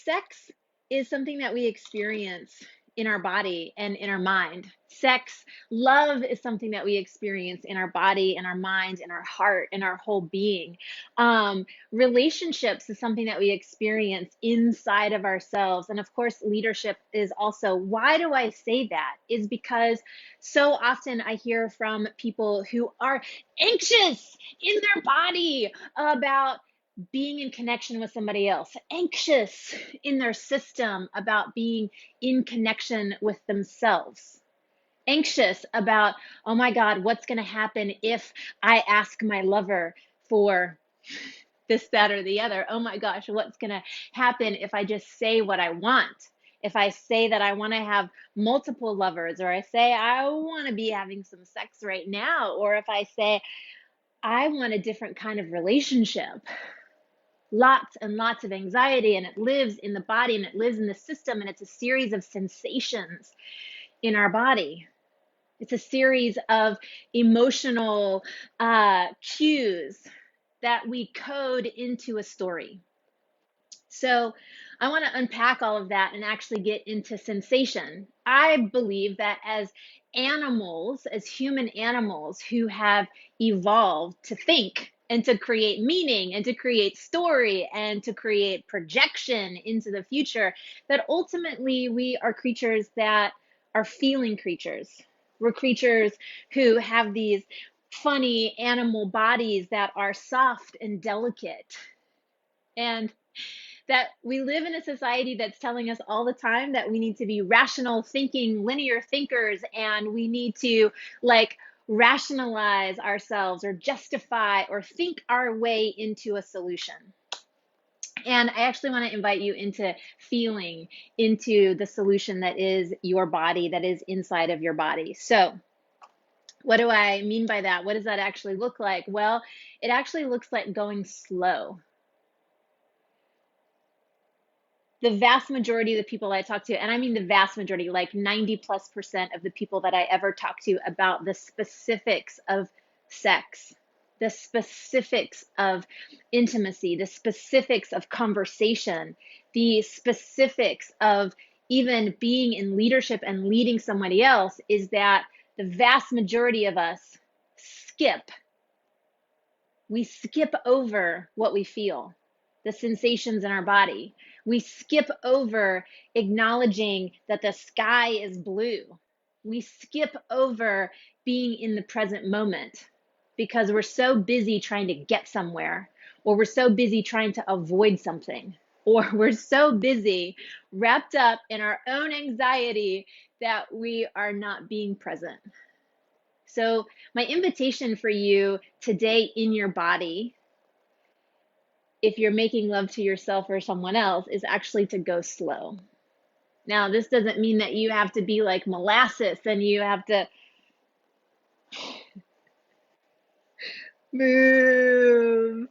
Sex is something that we experience in our body and in our mind. Love is something that we experience in our body, in our mind, in our heart, in our whole being. Relationships is something that we experience inside of ourselves. And of course, leadership is also. Why do I say that? Is because so often I hear from people who are anxious in their body about being in connection with somebody else, anxious in their system about being in connection with themselves, anxious about, oh my God, what's going to happen if I ask my lover for this, that, or the other? Oh my gosh, what's going to happen if I just say what I want? If I say that I want to have multiple lovers, or I say I want to be having some sex right now, or if I say I want a different kind of relationship, lots and lots of anxiety, and it lives in the body and it lives in the system, and it's a series of sensations in our body. It's a series of emotional cues that we code into a story. So I want to unpack all of that and actually get into sensation. I believe that as animals, as human animals who have evolved to think and to create meaning and to create story and to create projection into the future, that ultimately we are creatures that are feeling creatures. We're creatures who have these funny animal bodies that are soft and delicate. And that we live in a society that's telling us all the time that we need to be rational thinking, linear thinkers, and we need to like rationalize ourselves or justify or think our way into a solution. And I actually want to invite you into feeling into the solution that is your body, that is inside of your body. So what do I mean by that? What does that actually look like? Well, it actually looks like going slow. The vast majority of the people I talk to, and I mean the vast majority, like 90+% of the people that I ever talk to about the specifics of sex, the specifics of intimacy, the specifics of conversation, the specifics of even being in leadership and leading somebody else, is that the vast majority of us skip. We skip over what we feel, the sensations in our body. We skip over acknowledging that the sky is blue. We skip over being in the present moment because we're so busy trying to get somewhere, or we're so busy trying to avoid something, or we're so busy wrapped up in our own anxiety that we are not being present. So my invitation for you today in your body, if you're making love to yourself or someone else, is actually to go slow. Now, this doesn't mean that you have to be like molasses and you have to move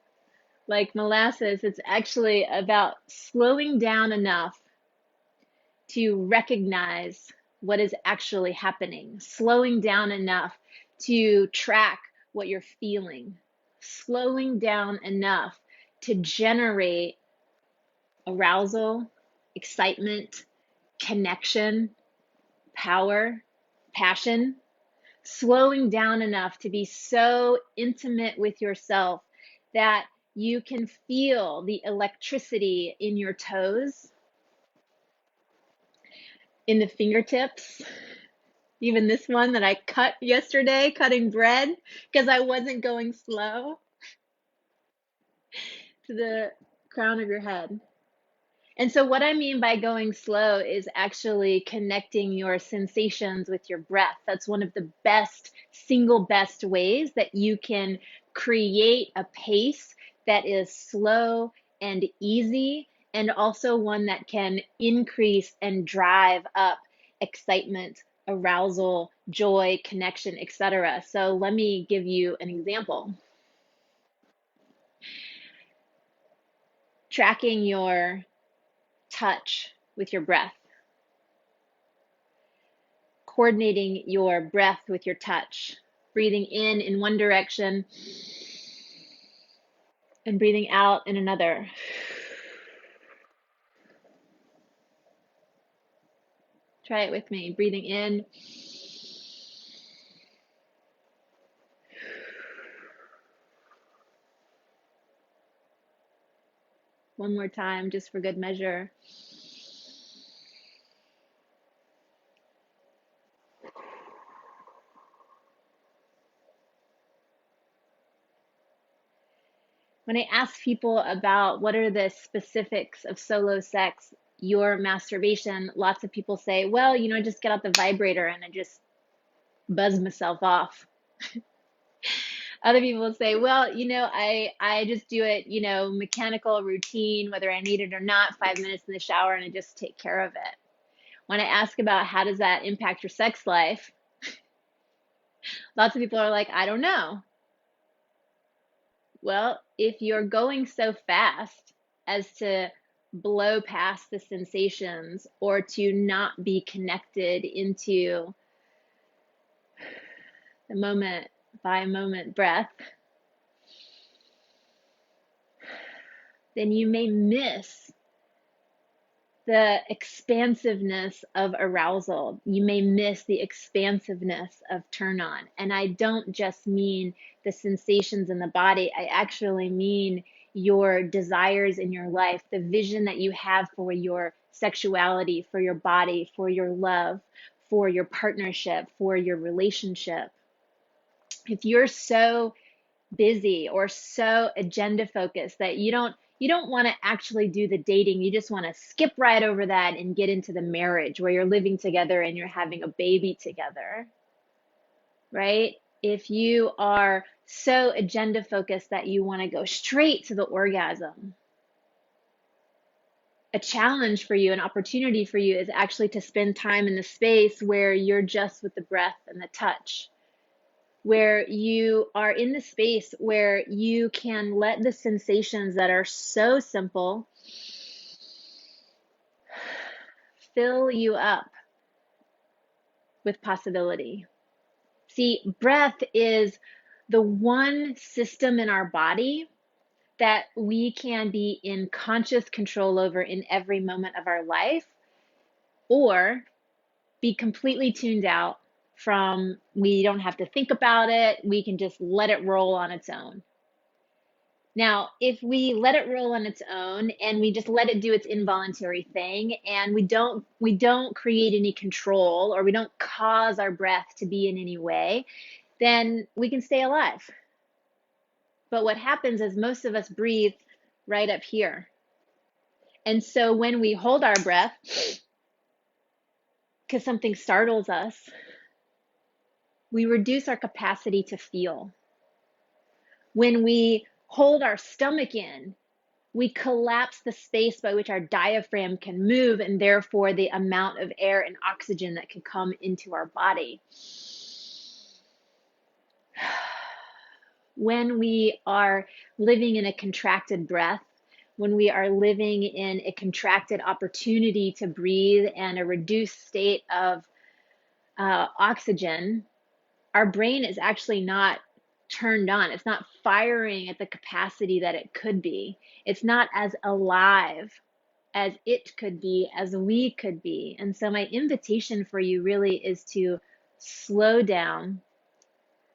like molasses. It's actually about slowing down enough to recognize what is actually happening, slowing down enough to track what you're feeling, slowing down enough to generate arousal, excitement, connection, power, passion, slowing down enough to be so intimate with yourself that you can feel the electricity in your toes, in the fingertips. Even this one that I cut yesterday, cutting bread, because I wasn't going slow, to the crown of your head. And so what I mean by going slow is actually connecting your sensations with your breath. That's one of the single best ways that you can create a pace that is slow and easy, and also one that can increase and drive up excitement, arousal, joy, connection, etc. So let me give you an example. Tracking your touch with your breath, coordinating your breath with your touch, breathing in one direction and breathing out in another. Try it with me. Breathing in. One more time, just for good measure. When I ask people about what are the specifics of solo sex, your masturbation, lots of people say, well, I just get out the vibrator and I just buzz myself off. Other people say, well, I just do it, mechanical routine, whether I need it or not, 5 minutes in the shower, and I just take care of it. When I ask about how does that impact your sex life, lots of people are like, I don't know. Well, if you're going so fast as to blow past the sensations or to not be connected into the moment by moment breath, then you may miss the expansiveness of arousal. You may miss the expansiveness of turn on. And I don't just mean the sensations in the body, I actually mean your desires in your life, the vision that you have for your sexuality, for your body, for your love, for your partnership, for your relationship. If you're so busy or so agenda focused that you don't want to actually do the dating, you just want to skip right over that and get into the marriage where you're living together and you're having a baby together, right? If you are so agenda focused that you want to go straight to the orgasm, a challenge for you, an opportunity for you is actually to spend time in the space where you're just with the breath and the touch, where you are in the space where you can let the sensations that are so simple fill you up with possibility. See, breath is the one system in our body that we can be in conscious control over in every moment of our life, or be completely tuned out from. We don't have to think about it. We can just let it roll on its own. Now, if we let it roll on its own and we just let it do its involuntary thing and we don't create any control, or we don't cause our breath to be in any way, then we can stay alive. But what happens is most of us breathe right up here. And so when we hold our breath because something startles us, we reduce our capacity to feel. When we hold our stomach in, we collapse the space by which our diaphragm can move, and therefore the amount of air and oxygen that can come into our body. When we are living in a contracted breath, when we are living in a contracted opportunity to breathe and a reduced state of oxygen, our brain is actually not turned on. It's not firing at the capacity that it could be. It's not as alive as it could be, as we could be. And so my invitation for you really is to slow down.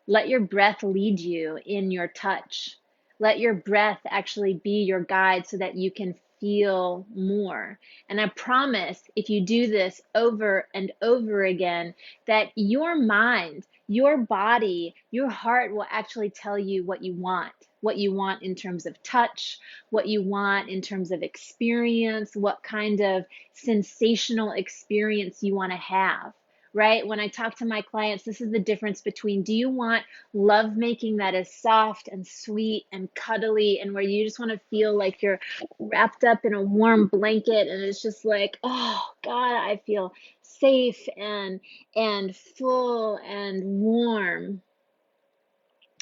Let your breath lead you in your touch. Let your breath actually be your guide so that you can feel more. And I promise, if you do this over and over again, that your mind, your body, your heart will actually tell you what you want in terms of touch, what you want in terms of experience, what kind of sensational experience you want to have. Right? When I talk to my clients, this is the difference between, do you want lovemaking that is soft and sweet and cuddly and where you just want to feel like you're wrapped up in a warm blanket and it's just like, oh God, I feel safe and full and warm?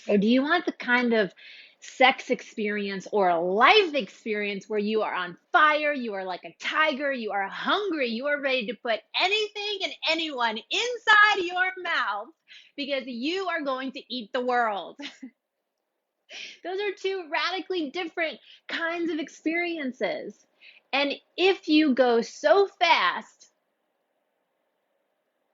Or do you want the kind of sex experience or a life experience where you are on fire, you are like a tiger, you are hungry, you are ready to put anything and anyone inside your mouth because you are going to eat the world? Those are two radically different kinds of experiences. And if you go so fast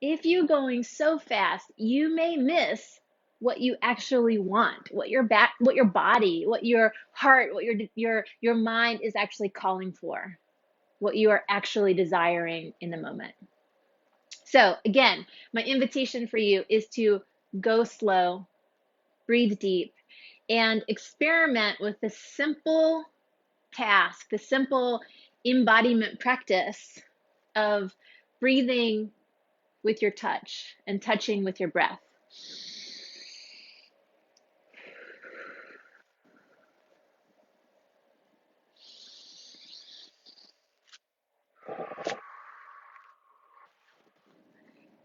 If you're going so fast, you may miss what you actually want, what your body, what your heart, what your mind is actually calling for, what you are actually desiring in the moment. So, again, my invitation for you is to go slow, breathe deep, and experiment with the simple task, the simple embodiment practice of breathing with your touch and touching with your breath.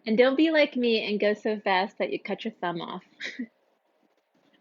And don't be like me and go so fast that you cut your thumb off.